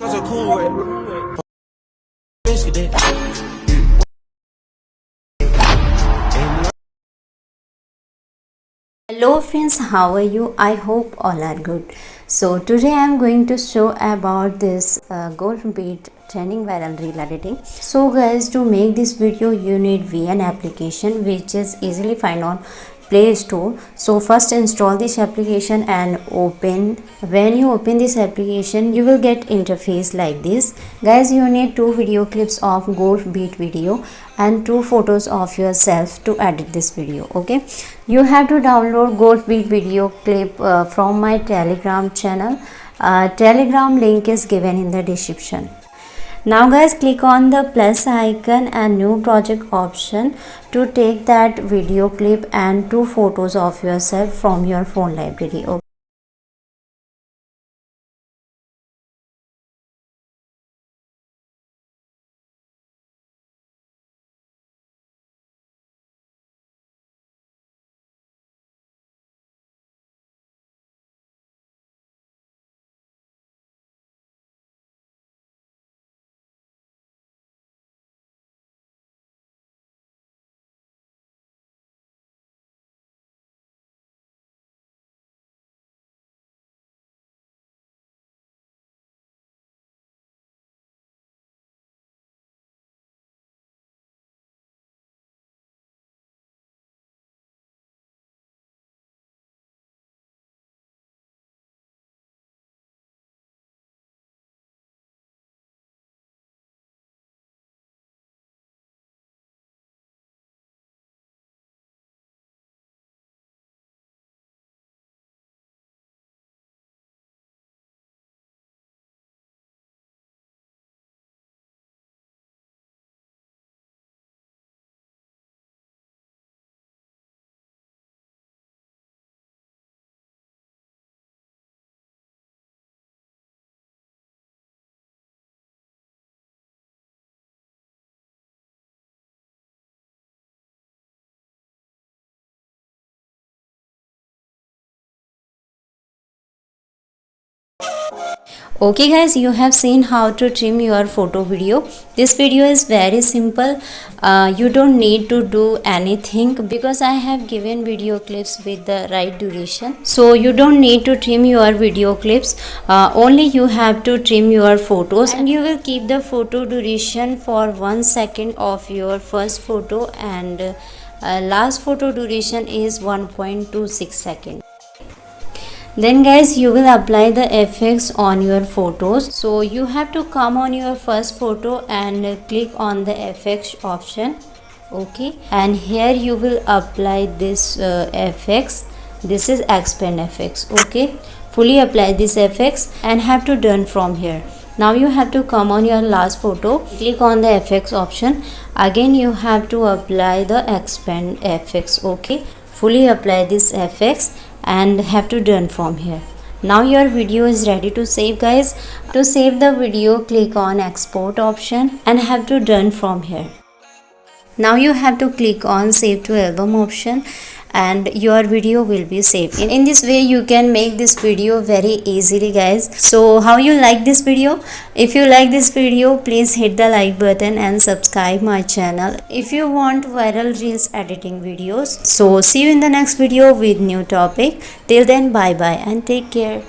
Cause I'm cool with basically that. Hello friends, how are you? I hope all are good. So today I am going to show about this gold bead trending viral reel editing. So guys, to make this video you need VN application which is easily find on Play Store. So first install this application and open. When you open this application you will get interface like this. Guys, you need 2 video clips of gold bead video and 2 photos of yourself to edit this video. Okay, you have to download gold bead video clip from my Telegram channel. Telegram link is given in the description. Now guys, click on the plus icon and new project option to take that video clip and 2 photos of yourself from your phone library. Okay. Okay guys, you have seen how to trim your photo video. This video is very simple. You don't need to do anything because I have given video clips with the right duration. So you don't need to trim your video clips. Only you have to trim your photos, and you will keep the photo duration for 1 second of your first photo, and last photo duration is 1.26 seconds. Then guys, you will apply the effects on your photos. So you have to come on your first photo and click on the effects option. Okay, and here you will apply this effects. This is expand effects. Okay, fully apply this effects and have to done from here. Now you have to come on your last photo, click on the effects option. Again you have to apply the expand effects. Okay, fully apply this effects and have to done from here. Now your video is ready to save guys. To save the video, click on export option and have to done from here. Now you have to click on save to album option and your video will be saved. In this way you can make this video very easily guys. So how you like this video? If you like this video, please hit the like button and subscribe my channel if you want viral reels editing videos. So see you in the next video with new topic. Till then, bye bye and take care.